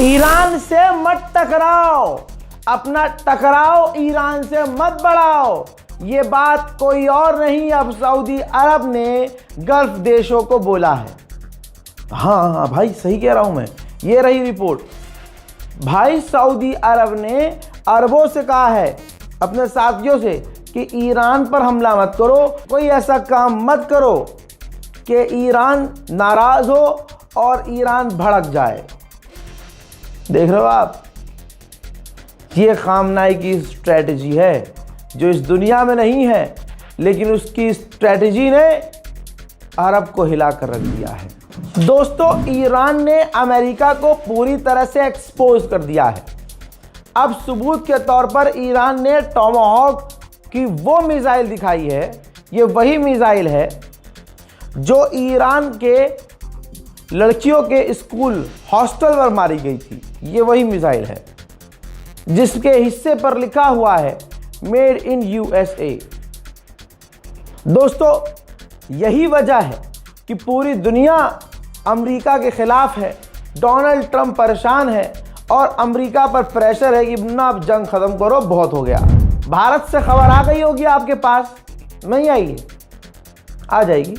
Iran से मत टकराओ, अपना टकराव ईरान से मत बढ़ाओ। ये बात कोई और नहीं, अब सऊदी अरब ने गल्फ देशों को बोला है। हाँ भाई, सही कह रहा हूं मैं। ये रही रिपोर्ट। भाई सऊदी अरब ने अरबों से कहा है, अपने साथियों से, कि ईरान पर हमला मत करो, कोई ऐसा काम मत करो कि ईरान नाराज हो और ईरान भड़क जाए। देख रहे हो आप, ये खामनाई की स्ट्रेटजी है जो इस दुनिया में नहीं है, लेकिन उसकी स्ट्रेटजी ने अरब को हिला कर रख दिया है। दोस्तों, ईरान ने अमेरिका को पूरी तरह से एक्सपोज कर दिया है। अब सबूत के तौर पर ईरान ने टॉमाहॉक की वो मिसाइल दिखाई है, ये वही मिसाइल है जो ईरान के लड़कियों के स्कूल हॉस्टल पर मारी गई थी। ये वही मिसाइल है जिसके हिस्से पर लिखा हुआ है मेड इन यूएसए। दोस्तों, यही वजह है कि पूरी दुनिया अमेरिका के खिलाफ है। डोनाल्ड ट्रंप परेशान है और अमेरिका पर प्रेशर है कि ना अब जंग खत्म करो, बहुत हो गया। भारत से खबर आ गई होगी आपके पास, नहीं आई? आ जाएगी।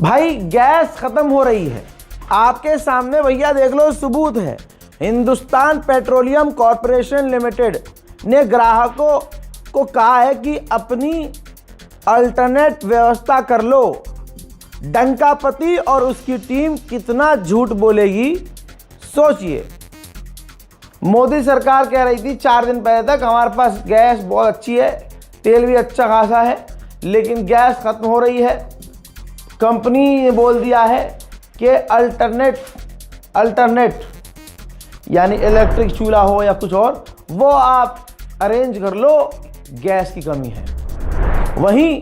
भाई गैस खत्म हो रही है, आपके सामने भैया देख लो, सबूत है। हिंदुस्तान पेट्रोलियम कॉर्पोरेशन लिमिटेड ने ग्राहकों को कहा है कि अपनी अल्टरनेट व्यवस्था कर लो। डंकापति और उसकी टीम कितना झूठ बोलेगी, सोचिए। मोदी सरकार कह रही थी 4 दिन पहले तक हमारे पास गैस बहुत अच्छी है, तेल भी अच्छा खासा है, लेकिन गैस खत्म हो रही है। कंपनी ने बोल दिया है कि अल्टरनेट यानी इलेक्ट्रिक चूल्हा हो या कुछ और, वो आप अरेंज कर लो, गैस की कमी है। वहीं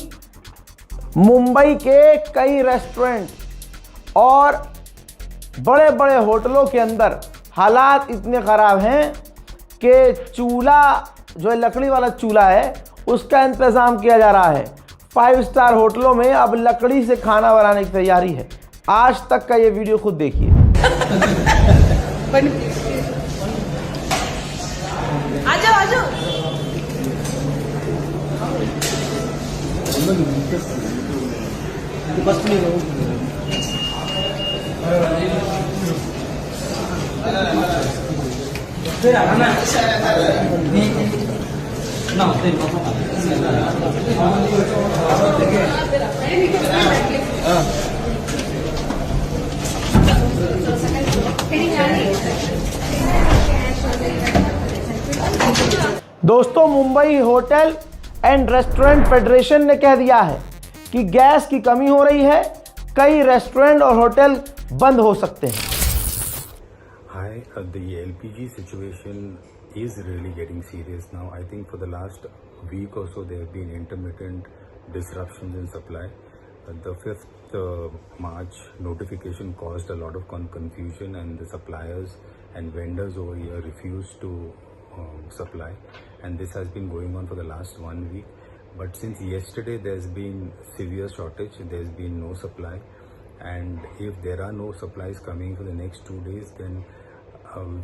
मुंबई के कई रेस्टोरेंट और बड़े बड़े होटलों के अंदर हालात इतने ख़राब हैं कि चूल्हा, जो लकड़ी वाला चूल्हा है, उसका इंतज़ाम किया जा रहा है। 5 स्टार होटलों में अब लकड़ी से खाना बनाने की तैयारी है। आज तक का ये वीडियो खुद देखिए। आ जाओ। दोस्तों, Mumbai hotel and restaurant federation ने कह दिया है कि गैस की कमी हो रही है, कई रेस्टोरेंट और होटल बंद हो सकते हैं। Hi, the LPG situation is really getting serious now. I think for the last week or so there have been intermittent disruptions in supply. The 5th March notification caused a lot of confusion, and the suppliers and vendors over here refused to supply, and this has been going on for the last 1 week. But since yesterday there's been severe shortage, there's been no supply, and if there are no supplies coming for the next 2 days, then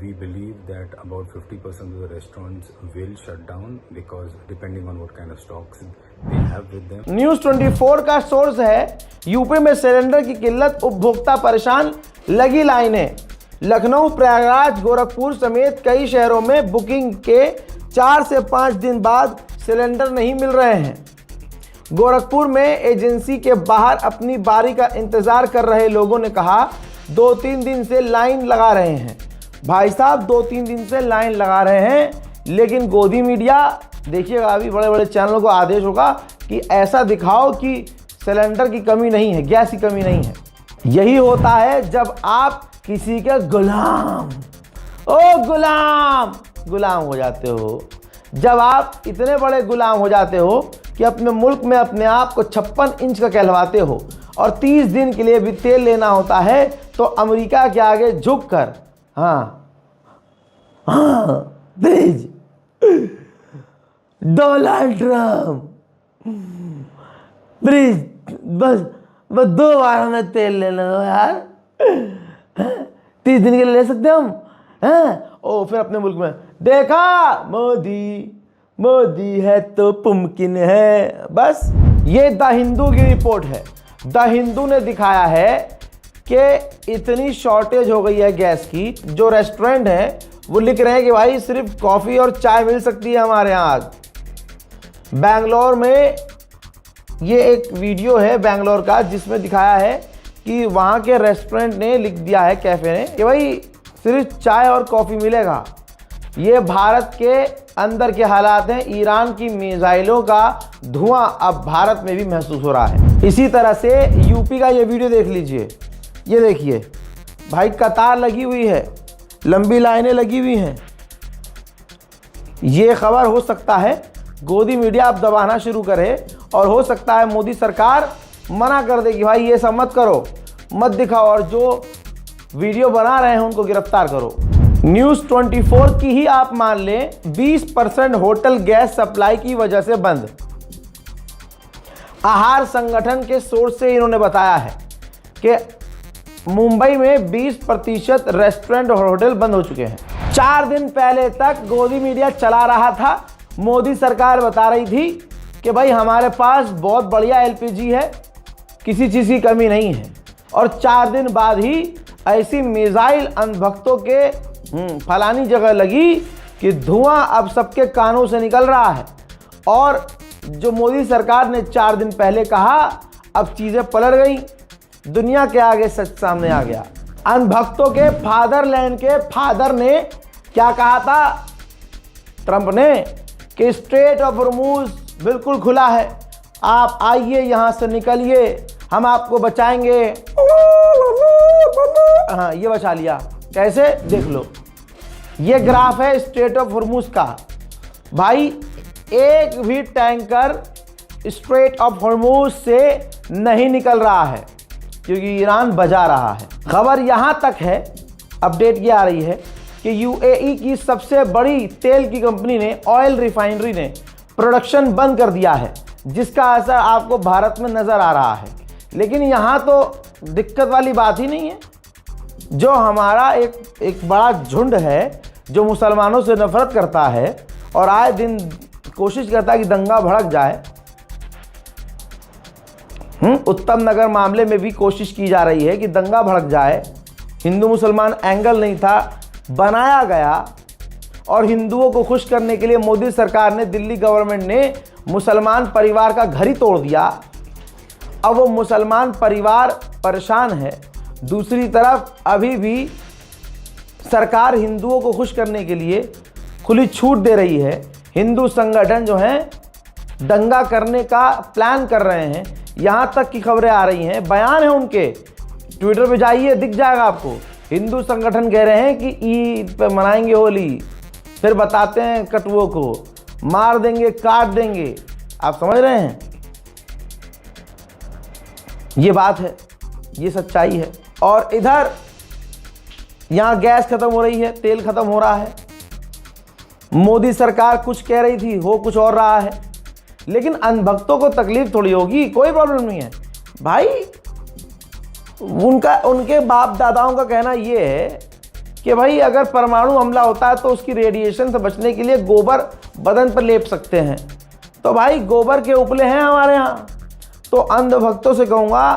we believe that about 50% of the restaurants will shut down, because depending on what kind of stocks they have with them. News 24 का source है, UP में cylinder की किल्लत, उपभोक्ता परेशान, लगी लाइनें। लखनऊ, प्रयागराज, गोरखपुर समेत कई शहरों में बुकिंग के 4 से 5 दिन बाद सिलेंडर नहीं मिल रहे हैं। गोरखपुर में एजेंसी के बाहर अपनी बारी का इंतजार कर रहे लोगों ने कहा 2-3 दिन से लाइन लगा रहे हैं। भाई साहब, 2-3 दिन से लाइन लगा रहे हैं, लेकिन गोदी मीडिया, देखिएगा अभी बड़े बड़े चैनलों को आदेश होगा कि ऐसा दिखाओ कि सिलेंडर की कमी नहीं है, गैस की कमी नहीं है। यही होता है जब आप किसी के गुलाम हो जाते हो। जब आप इतने बड़े गुलाम हो जाते हो कि अपने मुल्क में अपने आप को 56 इंच का कहलवाते हो और 30 दिन के लिए भी तेल लेना होता है, तो अमेरिका के आगे झुक कर, प्लीज डोनाल्ड ट्रम्प, प्लीज बस 2 बार हमें तेल लेने दो यार, 30 दिन के लिए ले सकते हम हैं? ओ फिर अपने मुल्क में देखा मोदी मोदी है तो मुमकिन है। बस ये द हिंदू की रिपोर्ट है। द हिंदू ने दिखाया है कि इतनी शॉर्टेज हो गई है गैस की, जो रेस्टोरेंट है वो लिख रहे हैं कि भाई सिर्फ कॉफ़ी और चाय मिल सकती है हमारे यहाँ आज। बेंगलोर में ये एक वीडियो है बेंगलोर का, जिसमें दिखाया है कि वहाँ के रेस्टोरेंट ने लिख दिया है, कैफ़े ने, कि भाई सिर्फ चाय और कॉफ़ी मिलेगा। ये भारत के अंदर के हालात हैं। ईरान की मिसाइलों का धुआं अब भारत में भी महसूस हो रहा है। इसी तरह से यूपी का ये वीडियो देख लीजिए। ये देखिए भाई, कतार लगी हुई है, लंबी लाइनें लगी हुई हैं। ये खबर हो सकता है गोदी मीडिया अब दबाना शुरू करे, और हो सकता है मोदी सरकार मना कर दे कि भाई ये सब मत करो, मत दिखाओ, और जो वीडियो बना रहे हैं उनको गिरफ्तार करो। न्यूज़ 24 की ही आप मान लें, 20% होटल गैस सप्लाई की वजह से बंद। आहार संगठन के सोर्स से इन्होंने बताया है कि मुंबई में 20% रेस्टोरेंट और होटल बंद हो चुके हैं। 4 दिन पहले तक गोदी मीडिया चला रहा था, मोदी सरकार बता रही थी कि भाई हमारे पास बहुत बढ़िया एलपीजी है, किसी चीज़ की कमी नहीं है, और 4 दिन बाद ही ऐसी मिसाइल अंधभक्तों के फलानी जगह लगी कि धुआं अब सबके कानों से निकल रहा है। और जो मोदी सरकार ने 4 दिन पहले कहा, अब चीज़ें पलट गई, दुनिया के आगे सच सामने आ गया। अंधभक्तों के फादरलैंड के फादर ने क्या कहा था, ट्रंप ने, कि स्ट्रेट ऑफ हॉर्मुज बिल्कुल खुला है, आप आइए यहाँ से निकलिए, हम आपको बचाएंगे। हाँ, ये बचा लिया। कैसे, देख लो, ये ग्राफ है स्ट्रेट ऑफ हॉर्मुज का। भाई एक भी टैंकर स्ट्रेट ऑफ हॉर्मुज से नहीं निकल रहा है, क्योंकि ईरान बजा रहा है। खबर यहाँ तक है, अपडेट ये आ रही है कि यूएई की सबसे बड़ी तेल की कंपनी ने, ऑयल रिफाइनरी ने प्रोडक्शन बंद कर दिया है, जिसका असर आपको भारत में नज़र आ रहा है। लेकिन यहाँ तो दिक्कत वाली बात ही नहीं है। जो हमारा एक बड़ा झुंड है जो मुसलमानों से नफरत करता है और आए दिन कोशिश करता है कि दंगा भड़क जाए। उत्तम नगर मामले में भी कोशिश की जा रही है कि दंगा भड़क जाए। हिंदू मुसलमान एंगल नहीं था, बनाया गया, और हिंदुओं को खुश करने के लिए मोदी सरकार ने, दिल्ली गवर्नमेंट ने मुसलमान परिवार का घर ही तोड़ दिया। अब वो मुसलमान परिवार परेशान है। दूसरी तरफ अभी भी सरकार हिंदुओं को खुश करने के लिए खुली छूट दे रही है। हिंदू संगठन जो हैं दंगा करने का प्लान कर रहे हैं, यहाँ तक की खबरें आ रही हैं, बयान है उनके, ट्विटर पे जाइए दिख जाएगा आपको। हिंदू संगठन कह रहे हैं कि ईद पे मनाएंगे होली, फिर बताते हैं कटुओं को मार देंगे, काट देंगे। आप समझ रहे हैं, ये बात है, ये सच्चाई है। और इधर यहाँ गैस खत्म हो रही है, तेल खत्म हो रहा है। मोदी सरकार कुछ कह रही थी, हो कुछ और रहा है। लेकिन अंधभक्तों को तकलीफ थोड़ी होगी, कोई प्रॉब्लम नहीं है भाई। उनके बाप दादाओं का कहना ये है कि भाई अगर परमाणु हमला होता है तो उसकी रेडिएशन से बचने के लिए गोबर बदन पर लेप सकते हैं। तो भाई गोबर के उपले हैं हमारे यहाँ। तो अंधभक्तों से कहूँगा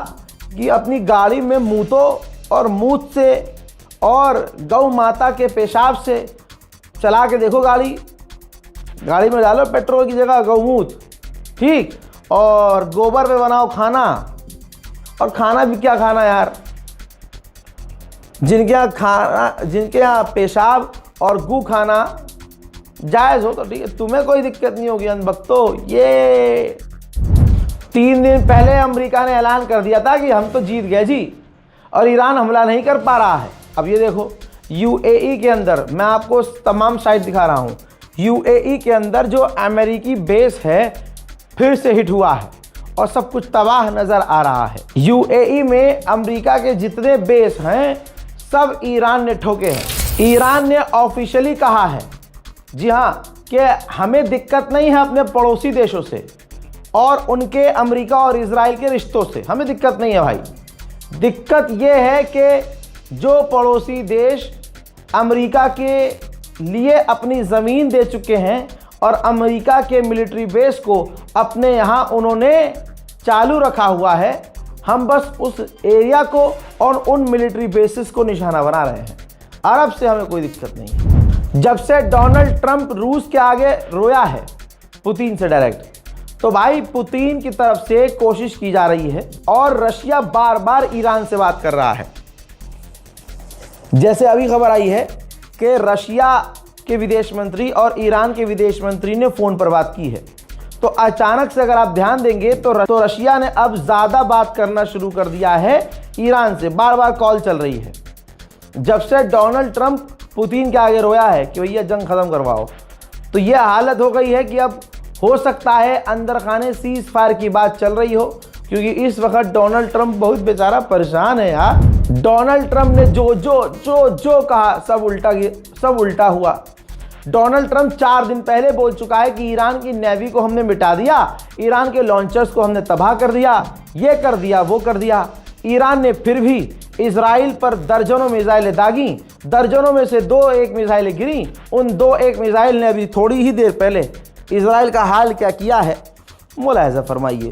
कि अपनी गाड़ी में मूतो, और मूत से और गौ माता के पेशाब से चला के देखो गाड़ी में डालो पेट्रोल की जगह गौमूत्र, ठीक, और गोबर पे बनाओ खाना। और खाना भी क्या खाना यार, जिनके यहाँ पेशाब और गू खाना जायज़ हो तो ठीक है, तुम्हें कोई दिक्कत नहीं होगी अंधभक्तों। ये 3 दिन पहले अमेरिका ने ऐलान कर दिया था कि हम तो जीत गए जी, और ईरान हमला नहीं कर पा रहा है। अब ये देखो यूएई के अंदर, मैं आपको तमाम साइट दिखा रहा हूँ, यूएई के अंदर जो अमेरिकी बेस है फिर से हिट हुआ है और सब कुछ तबाह नज़र आ रहा है। यूएई में अमेरिका के जितने बेस हैं सब ईरान ने ठोके हैं। ईरान ने ऑफिशियली कहा है, जी हाँ, कि हमें दिक्कत नहीं है अपने पड़ोसी देशों से और उनके अमेरिका और इजराइल के रिश्तों से, हमें दिक्कत नहीं है भाई। दिक्कत ये है कि जो पड़ोसी देश अमेरिका के लिए अपनी ज़मीन दे चुके हैं और अमेरिका के मिलिट्री बेस को अपने यहाँ उन्होंने चालू रखा हुआ है, हम बस उस एरिया को और उन मिलिट्री बेसिस को निशाना बना रहे हैं। अरब से हमें कोई दिक्कत नहीं है। जब से डोनाल्ड ट्रंप रूस के आगे रोया है पुतिन से डायरेक्ट, तो भाई पुतिन की तरफ से कोशिश की जा रही है और रशिया बार बार ईरान से बात कर रहा है। जैसे अभी खबर आई है कि रशिया के विदेश मंत्री और ईरान के विदेश मंत्री ने फ़ोन पर बात की है। तो अचानक से अगर आप ध्यान देंगे तो रशिया ने अब ज़्यादा बात करना शुरू कर दिया है ईरान से, बार बार कॉल चल रही है। जब से डोनाल्ड ट्रंप पुतिन के आगे रोया है कि भैया जंग ख़त्म करवाओ, तो यह हालत हो गई है कि अब हो सकता है अंदर खाने सीज फायर की बात चल रही हो, क्योंकि इस वक्त डोनाल्ड ट्रंप बहुत बेचारा परेशान है यार। डोनाल्ड ट्रंप ने जो जो जो जो कहा सब उल्टा हुआ। डोनाल्ड ट्रंप 4 दिन पहले बोल चुका है कि ईरान की नेवी को हमने मिटा दिया, ईरान के लॉन्चर्स को हमने तबाह कर दिया, ये कर दिया वो कर दिया। ईरान ने फिर भी इजराइल पर दर्जनों मिसाइलें दागी, दर्जनों में से 2-1 मिसाइलें गिरी। उन 2-1 मिसाइल ने अभी थोड़ी ही देर पहले इजराइल का हाल क्या किया है, मुलाहिजा फरमाइए।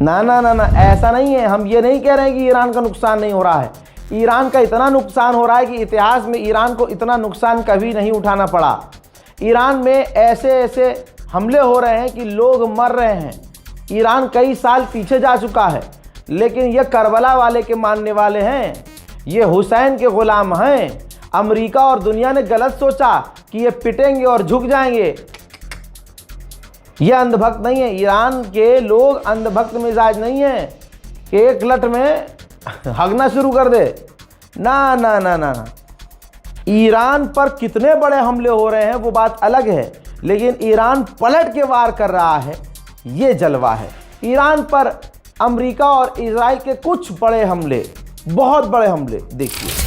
ना ना ना ना, ऐसा नहीं है। हम ये नहीं कह रहे हैं कि ईरान का नुकसान नहीं हो रहा है। ईरान का इतना नुकसान हो रहा है कि इतिहास में ईरान को इतना नुकसान कभी नहीं उठाना पड़ा। ईरान में ऐसे ऐसे हमले हो रहे हैं कि लोग मर रहे हैं। ईरान कई साल पीछे जा चुका है, लेकिन ये करबला वाले के मानने वाले हैं, ये हुसैन के गुलाम हैं। अमेरिका और दुनिया ने गलत सोचा कि ये पिटेंगे और झुक जाएंगे। ये अंधभक्त नहीं है। ईरान के लोग अंधभक्त मिजाज नहीं है कि एक लट में हगना शुरू कर दे। ना ना ना ना ना, ईरान पर कितने बड़े हमले हो रहे हैं वो बात अलग है, लेकिन ईरान पलट के वार कर रहा है, ये जलवा है। ईरान पर अमेरिका और इजराइल के कुछ बड़े हमले, बहुत बड़े हमले देखिए।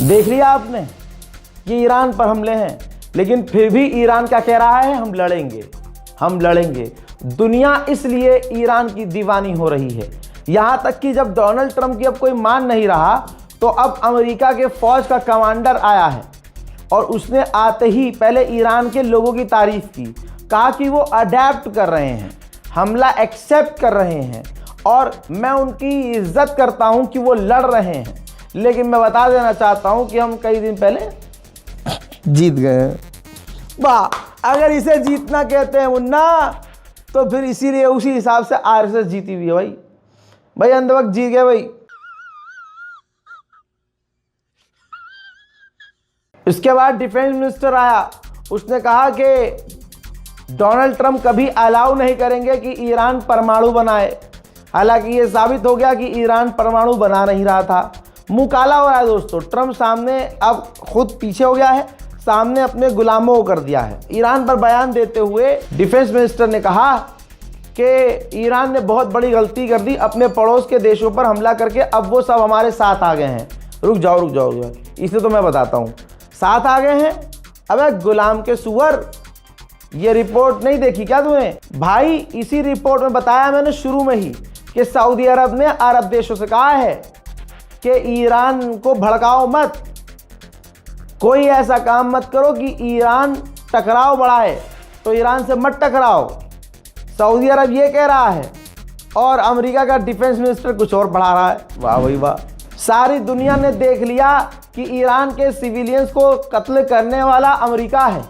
देख लिया आपने कि ईरान पर हमले हैं, लेकिन फिर भी ईरान क्या कह रहा है, हम लड़ेंगे, हम लड़ेंगे। दुनिया इसलिए ईरान की दीवानी हो रही है, यहाँ तक कि जब डोनाल्ड ट्रंप की अब कोई मान नहीं रहा तो अब अमेरिका के फौज का कमांडर आया है और उसने आते ही पहले ईरान के लोगों की तारीफ की, कहा कि वो अडेप्ट कर रहे हैं, हमला एक्सेप्ट कर रहे हैं और मैं उनकी इज्जत करता हूं कि वो लड़ रहे हैं। लेकिन मैं बता देना चाहता हूं कि हम कई दिन पहले जीत गए हैं। वाह, अगर इसे जीतना कहते हैं मुन्ना तो फिर इसीलिए उसी हिसाब से आरएसएस जीती हुई है भाई अंधभक्त जीत गए भाई। इसके बाद डिफेंस मिनिस्टर आया, उसने कहा कि डोनाल्ड ट्रंप कभी अलाउ नहीं करेंगे कि ईरान परमाणु बनाए। हालांकि ये साबित हो गया कि ईरान परमाणु बना नहीं रहा था। मुंह काला हो रहा है दोस्तों, ट्रंप सामने अब खुद पीछे हो गया है, सामने अपने गुलामों को कर दिया है। ईरान पर बयान देते हुए डिफेंस मिनिस्टर ने कहा कि ईरान ने बहुत बड़ी गलती कर दी, अपने पड़ोस के देशों पर हमला करके अब वो सब हमारे साथ आ गए हैं। रुक जाओ, इसे तो मैं बताता हूँ, साथ आ गए हैं। अबे गुलाम के सुअर, ये रिपोर्ट नहीं देखी क्या तूने भाई? इसी रिपोर्ट में बताया मैंने शुरू में ही कि सऊदी अरब ने अरब देशों से कहा है कि ईरान को भड़काओ मत, कोई ऐसा काम मत करो कि ईरान टकराव बढ़ाए, तो ईरान से मत टकराओ। सऊदी अरब ये कह रहा है और अमेरिका का डिफेंस मिनिस्टर कुछ और बढ़ा रहा है। वाह भाई वाह, सारी दुनिया ने देख लिया कि ईरान के सिविलियंस को कत्ल करने वाला अमेरिका है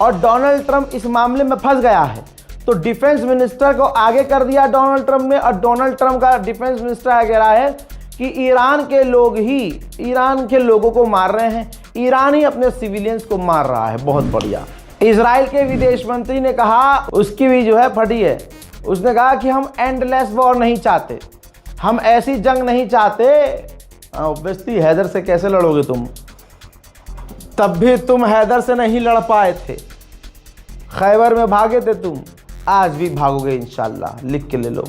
और डोनाल्ड ट्रंप इस मामले में फंस गया है। तो डिफेंस मिनिस्टर को आगे कर दिया डोनाल्ड ट्रंप ने और डोनाल्ड ट्रंप का डिफेंस मिनिस्टर कह रहा है कि ईरान के लोग ही ईरान के लोगों को मार रहे हैं, ईरान ही अपने सिविलियंस को मार रहा है। बहुत बढ़िया। इजराइल के विदेश मंत्री ने कहा, उसकी भी जो है फटी है, उसने कहा कि हम एंडलेस वॉर नहीं चाहते, हम ऐसी जंग नहीं चाहते। ऑब्वियसली हैदर से कैसे लड़ोगे तुम, तब भी तुम हैदर से नहीं लड़ पाए थे, खैबर में भागे थे तुम, आज भी भागोगे इंशाल्लाह, लिख के ले लो।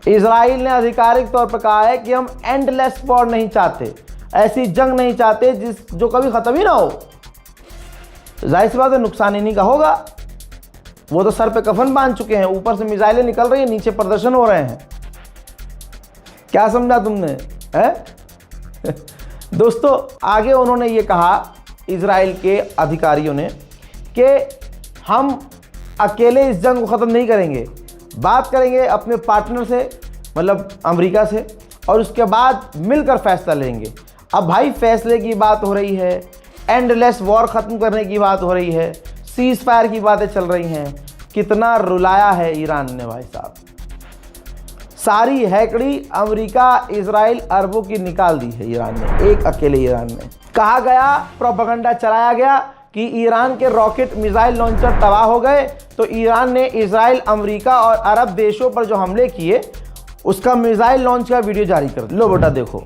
इजराइल ने आधिकारिक तौर पर कहा है कि हम एंडलेस वॉर नहीं चाहते, ऐसी जंग नहीं चाहते जो कभी ख़त्म ही ना हो। जाहिर सी बात है नुकसान इन्हीं का होगा, वो तो सर पे कफन बांध चुके हैं, ऊपर से मिसाइलें निकल रही है, नीचे प्रदर्शन हो रहे हैं। क्या समझा तुमने है? दोस्तों आगे उन्होंने ये कहा, इजराइल के अधिकारियों ने, कि हम अकेले इस जंग को ख़त्म नहीं करेंगे, बात करेंगे अपने पार्टनर से, मतलब अमेरिका से, और उसके बाद मिलकर फैसला लेंगे। अब भाई फैसले की बात हो रही है, एंडलेस वॉर ख़त्म करने की बात हो रही है, सीज फायर की बातें चल रही हैं। कितना रुलाया है ईरान ने भाई साहब, सारी हैकड़ी अमेरिका, इजराइल, अरबों की निकाल दी है ईरान ने, एक अकेले ईरान ने। कहा गया, प्रोपेगेंडा चलाया गया कि ईरान के रॉकेट मिसाइल लॉन्चर तबाह हो गए, तो ईरान ने इजराइल, अमेरिका और अरब देशों पर जो हमले किए उसका मिसाइल लॉन्च का वीडियो जारी कर लो बेटा देखो।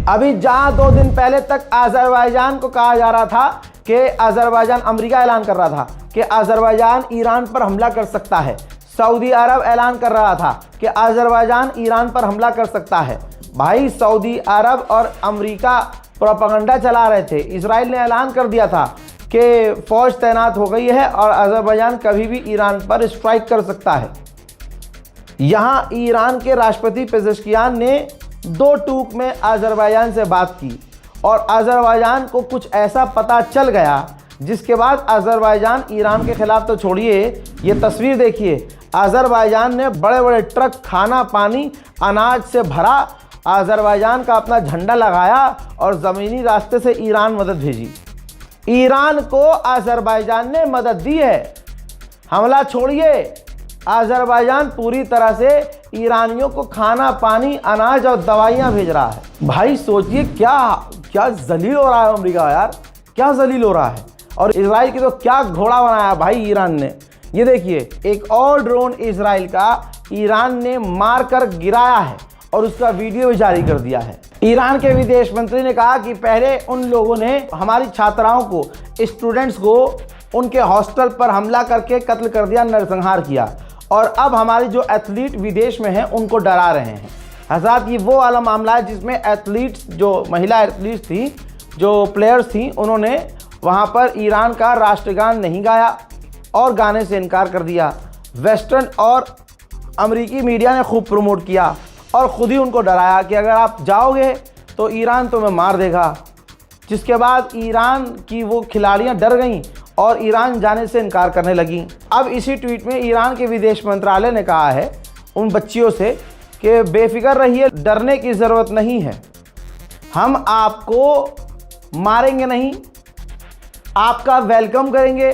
अभी जहां 2 दिन पहले तक अजरबैजान को कहा जा रहा था कि अजरबैजान, अमेरिका ऐलान कर रहा था कि अजरबैजान ईरान पर हमला कर सकता है, सऊदी अरब ऐलान कर रहा था कि अजरबैजान ईरान पर हमला कर सकता है। भाई सऊदी अरब और अमेरिका प्रोपेगेंडा चला रहे थे। इजराइल ने ऐलान कर दिया था कि फौज तैनात हो गई है और अजरबैजान कभी भी ईरान पर स्ट्राइक कर सकता है। यहाँ ईरान के राष्ट्रपति पेजेश्कियान ने दो टूक में अज़रबैजान से बात की और अज़रबैजान को कुछ ऐसा पता चल गया जिसके बाद अज़रबैजान ईरान के ख़िलाफ़ तो छोड़िए, ये तस्वीर देखिए, अज़रबैजान ने बड़े बड़े ट्रक खाना पानी अनाज से भरा, अज़रबैजान का अपना झंडा लगाया और ज़मीनी रास्ते से ईरान मदद भेजी। ईरान को अज़रबैजान ने मदद दी है। हमला छोड़िए, अज़रबैजान पूरी तरह से ईरानियों को खाना पानी अनाज और दवाइयाँ भेज रहा है। भाई सोचिए क्या जलील हो रहा है अमेरिका यार, क्या जलील हो रहा है। और इजराइल की तो क्या घोड़ा बनाया भाई ईरान ने। ये देखिए, एक और ड्रोन इजराइल का ईरान ने मार कर गिराया है और उसका वीडियो भी जारी कर दिया है। ईरान के विदेश मंत्री ने कहा कि पहले उन लोगों ने हमारी छात्राओं को, स्टूडेंट्स को उनके हॉस्टल पर हमला करके कत्ल कर दिया, नरसंहार किया, और अब हमारी जो एथलीट विदेश में हैं उनको डरा रहे हैं। हज़रात, ये वो वाला मामला है जिसमें एथलीट्स, जो महिला एथलीट्स थी, जो प्लेयर्स थी, उन्होंने वहाँ पर ईरान का राष्ट्रगान नहीं गाया और गाने से इनकार कर दिया। वेस्टर्न और अमेरिकी मीडिया ने खूब प्रमोट किया और ख़ुद ही उनको डराया कि अगर आप जाओगे तो ईरान तुम्हें मार देगा, जिसके बाद ईरान की वो खिलाड़ियाँ डर गईं और ईरान जाने से इनकार करने लगीं। अब इसी ट्वीट में ईरान के विदेश मंत्रालय ने कहा है उन बच्चियों से कि बेफिक्र रहिए, डरने की ज़रूरत नहीं है, हम आपको मारेंगे नहीं, आपका वेलकम करेंगे।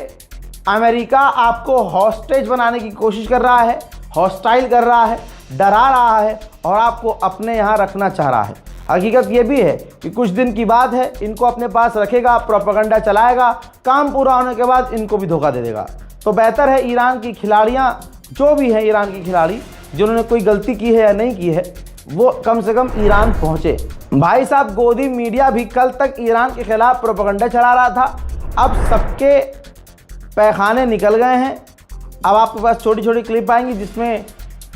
अमेरिका आपको हॉस्टेज बनाने की कोशिश कर रहा है, हॉस्टाइल कर रहा है, डरा रहा है और आपको अपने यहाँ रखना चाह रहा है। हकीकत ये भी है कि कुछ दिन की बात है, इनको अपने पास रखेगा, प्रोपेगेंडा चलाएगा, काम पूरा होने के बाद इनको भी धोखा दे देगा। तो बेहतर है ईरान की खिलाड़ियाँ, जो भी हैं ईरान की खिलाड़ी, जिन्होंने कोई गलती की है या नहीं की है, वो कम से कम ईरान पहुँचे। भाई साहब, गोदी मीडिया भी कल तक ईरान के खिलाफ प्रोपेगेंडा चला रहा था, अब सबके पैखाने निकल गए हैं। अब आपके पास छोटी छोटी क्लिप आएंगी जिसमें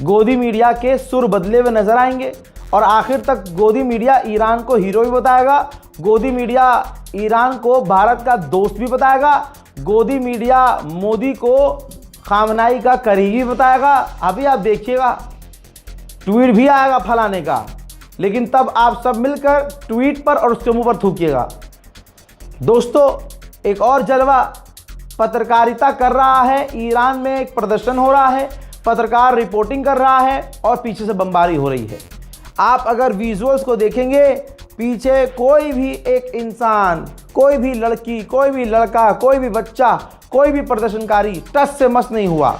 गोदी मीडिया के सुर बदले हुए नजर आएंगे और आखिर तक गोदी मीडिया ईरान को हीरो भी बताएगा, गोदी मीडिया ईरान को भारत का दोस्त भी बताएगा, गोदी मीडिया मोदी को खामनाई का करीबी बताएगा। अभी आप देखिएगा, ट्वीट भी आएगा फलाने का, लेकिन तब आप सब मिलकर ट्वीट पर और उसके मुंह पर थूकिएगा। दोस्तों, एक और जलवा पत्रकारिता कर रहा है। ईरान में एक प्रदर्शन हो रहा है, पत्रकार रिपोर्टिंग कर रहा है और पीछे से बमबारी हो रही है। आप अगर विजुअल्स को देखेंगे, पीछे कोई भी एक इंसान, कोई भी लड़की, कोई भी लड़का, कोई भी बच्चा, कोई भी प्रदर्शनकारी टस से मस नहीं हुआ।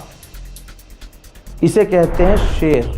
इसे कहते हैं शेर।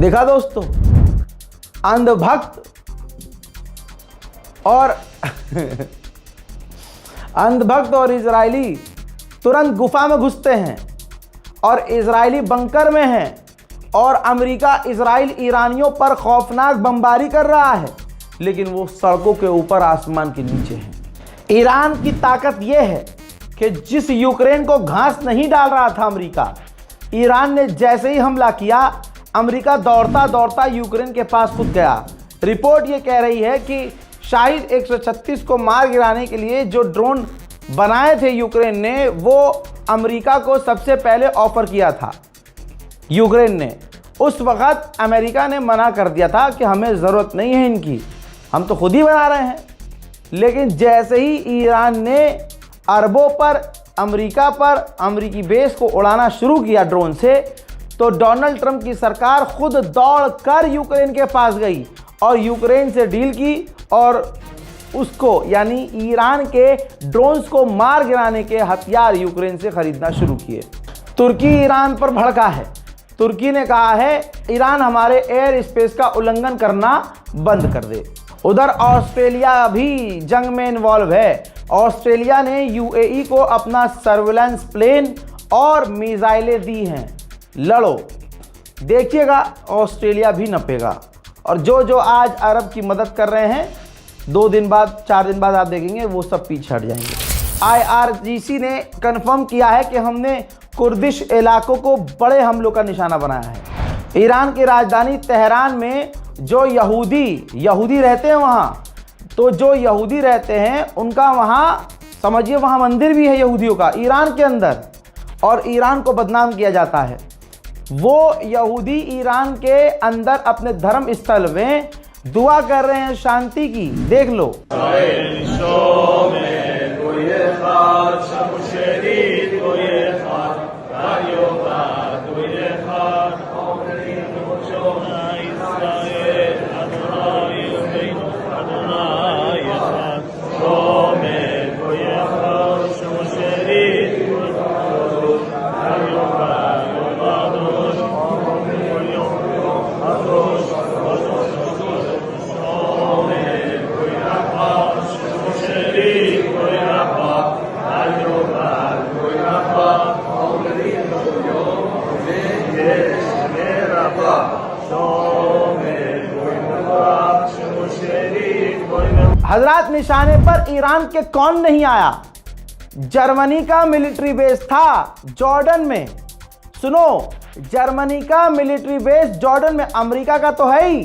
देखा दोस्तों, अंधभक्त और इजरायली तुरंत गुफा में घुसते हैं और इजरायली बंकर में हैं और अमेरिका इजराइल ईरानियों पर खौफनाक बमबारी कर रहा है, लेकिन वो सड़कों के ऊपर आसमान के नीचे हैं। ईरान की ताकत यह है कि जिस यूक्रेन को घास नहीं डाल रहा था अमेरिका, ईरान ने जैसे ही हमला किया, अमेरिका दौड़ता दौड़ता यूक्रेन के पास कूद गया। रिपोर्ट ये कह रही है कि शाहिद 136 को मार गिराने के लिए जो ड्रोन बनाए थे यूक्रेन ने, वो अमेरिका को सबसे पहले ऑफर किया था यूक्रेन ने। उस वक़्त अमेरिका ने मना कर दिया था कि हमें ज़रूरत नहीं है इनकी, हम तो खुद ही बना रहे हैं। लेकिन जैसे ही ईरान ने अरबों पर अमेरिका पर अमेरिकी बेस को उड़ाना शुरू किया ड्रोन से, तो डोनाल्ड ट्रंप की सरकार खुद दौड़ कर यूक्रेन के पास गई और यूक्रेन से डील की और उसको यानी ईरान के ड्रोन्स को मार गिराने के हथियार यूक्रेन से खरीदना शुरू किए। तुर्की ईरान पर भड़का है। तुर्की ने कहा है ईरान हमारे एयर स्पेस का उल्लंघन करना बंद कर दे। उधर ऑस्ट्रेलिया भी जंग में इन्वॉल्व है। ऑस्ट्रेलिया ने यूएई को अपना सर्विलांस प्लेन और मिसाइलें दी हैं। लड़ो, देखिएगा ऑस्ट्रेलिया भी नपेगा। और जो जो आज अरब की मदद कर रहे हैं 2 दिन बाद 4 दिन बाद आप देखेंगे वो सब पीछे हट जाएंगे। IRGC ने कंफर्म किया है कि हमने कुर्दिश इलाकों को बड़े हमलों का निशाना बनाया है। ईरान की राजधानी तेहरान में जो यहूदी रहते हैं वहाँ, तो जो यहूदी रहते हैं उनका वहाँ समझिए वहाँ मंदिर भी है यहूदियों का ईरान के अंदर, और ईरान को बदनाम किया जाता है। वो यहूदी ईरान के अंदर अपने धर्म स्थल में दुआ कर रहे हैं शांति की। देख लो। हजरात, निशाने पर ईरान के कौन नहीं आया? जर्मनी का मिलिट्री बेस था जॉर्डन में। सुनो, जर्मनी का मिलिट्री बेस जॉर्डन में, अमेरिका का तो है ही,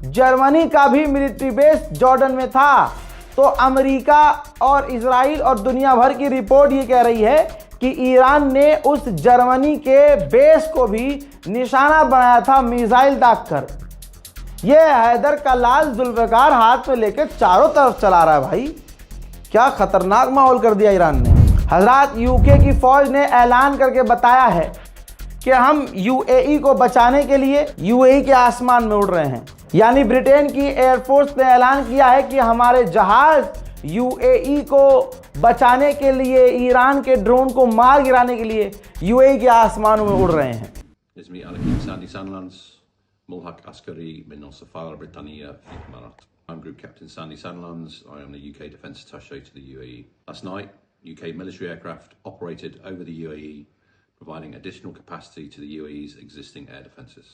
जर्मनी का भी मिलिट्री बेस जॉर्डन में था। तो अमेरिका और इजराइल और दुनिया भर की रिपोर्ट ये कह रही है कि ईरान ने उस जर्मनी के बेस को भी निशाना बनाया था मिसाइल दागकर। ये हैदर का लाल जुल्फकार हाथ में लेकर चारों तरफ चला रहा है भाई। क्या खतरनाक माहौल कर दिया ईरान ने। हजरात, यूके की फौज ने ऐलान करके बताया है कि हम यूएई को बचाने के लिए यूएई के आसमान में उड़ रहे हैं। यानी ब्रिटेन की एयरफोर्स ने ऐलान किया है कि हमारे जहाज यूएई को बचाने के लिए, ईरान के ड्रोन को मार गिराने के लिए यूएई के आसमानों में उड़ रहे हैं। Mulhaq Askari min Safara Britannia Imarat. I'm Group Captain Sandy Sandilands. I am the UK Defence Attaché to the UAE. Last night, UK military aircraft operated over the UAE, providing additional capacity to the UAE's existing air defences.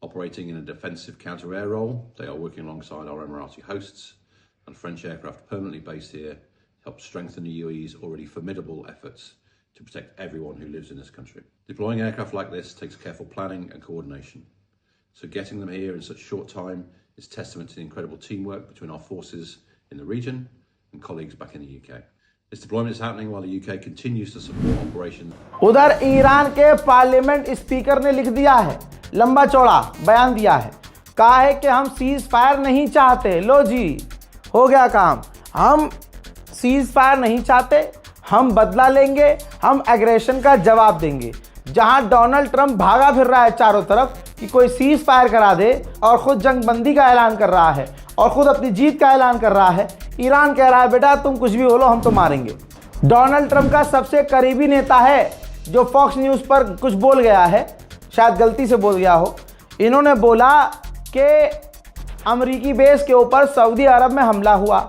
Operating in a defensive counter-air role, they are working alongside our Emirati hosts and French aircraft permanently based here to help strengthen the UAE's already formidable efforts to protect everyone who lives in this country. Deploying aircraft like this takes careful planning and coordination. So getting them here in such short time is testament to the incredible teamwork between our forces in the region and colleagues back in the UK. This deployment is happening while the UK continues to support operations. उधर Iran के parliament speaker ने लिख दिया है, लंबा चौड़ा बयान दिया है, कहा है कि हम सीज फायर नहीं चाहते। लो जी, हो गया काम। हम सीज फायर नहीं चाहते, हम बदला लेंगे, हम एग्रेशन का जवाब देंगे। जहां डोनाल्ड ट्रंप भागा फिर रहा है चारों तरफ कि कोई सीज फायर करा दे और खुद जंगबंदी का ऐलान कर रहा है और खुद अपनी जीत का ऐलान कर रहा है, ईरान कह रहा है बेटा तुम कुछ भी बोलो हम तो मारेंगे। डोनाल्ड ट्रंप का सबसे करीबी नेता है जो फॉक्स न्यूज़ पर कुछ बोल गया है, शायद गलती से बोल गया हो। इन्होंने बोला कि अमेरिकी बेस के ऊपर सऊदी अरब में हमला हुआ,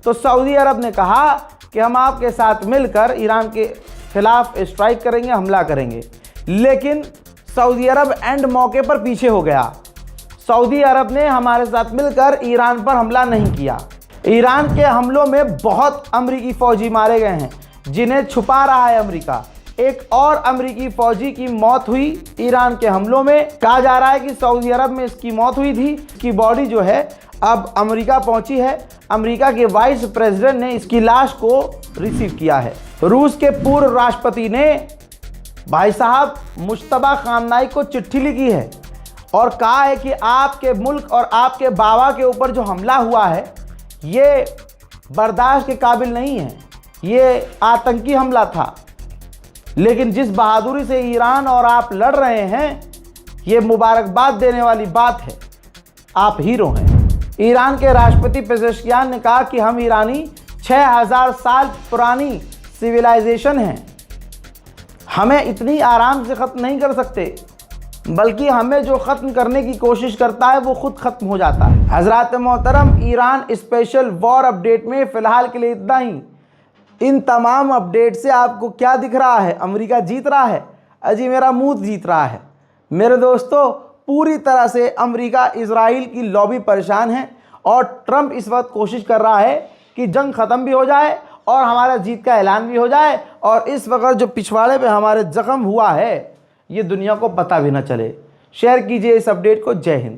तो सऊदी अरब ने कहा कि हम आपके साथ मिलकर ईरान के खिलाफ स्ट्राइक करेंगे, हमला करेंगे। लेकिन सऊदी अरब एंड मौके पर पीछे हो गया। सऊदी अरब ने हमारे साथ मिलकर ईरान पर हमला नहीं किया। ईरान के हमलों में बहुत अमेरिकी फौजी मारे गए हैं जिन्हें छुपा रहा है अमेरिका। एक और अमेरिकी फौजी की मौत हुई ईरान के हमलों में। कहा जा रहा है कि सऊदी अरब में इसकी मौत हुई थी। इसकी बॉडी जो है अब अमेरिका पहुंची है। अमेरिका के वाइस प्रेसिडेंट ने इसकी लाश को रिसीव किया है। रूस के पूर्व राष्ट्रपति ने भाई साहब मुश्तबा खामनाई को चिट्ठी लिखी है और कहा है कि आपके मुल्क और आपके बाबा के ऊपर जो हमला हुआ है ये बर्दाश्त के काबिल नहीं है, ये आतंकी हमला था। लेकिन जिस बहादुरी से ईरान और आप लड़ रहे हैं ये मुबारकबाद देने वाली बात है, आप हीरो हैं। ईरान के राष्ट्रपति पेजेश्कियान ने कहा कि हम ईरानी 6000 साल पुरानी सिविलाइजेशन हैं, हमें इतनी आराम से ख़त्म नहीं कर सकते, बल्कि हमें जो ख़त्म करने की कोशिश करता है वो ख़ुद ख़त्म हो जाता है। हज़रात मोहतरम, ईरान स्पेशल वॉर अपडेट में फ़िलहाल के लिए इतना ही। इन तमाम अपडेट से आपको क्या दिख रहा है? अमेरिका जीत रहा है? अजी मेरा मुंह जीत रहा है। मेरे दोस्तों, पूरी तरह से अमेरिका इजराइल की लॉबी परेशान है और ट्रंप इस वक्त कोशिश कर रहा है कि जंग ख़त्म भी हो जाए और हमारा जीत का ऐलान भी हो जाए और इस वक्त जो पिछवाड़े पे हमारे ज़ख्म हुआ है ये दुनिया को पता भी ना चले। शेयर कीजिए इस अपडेट को। जय हिंद।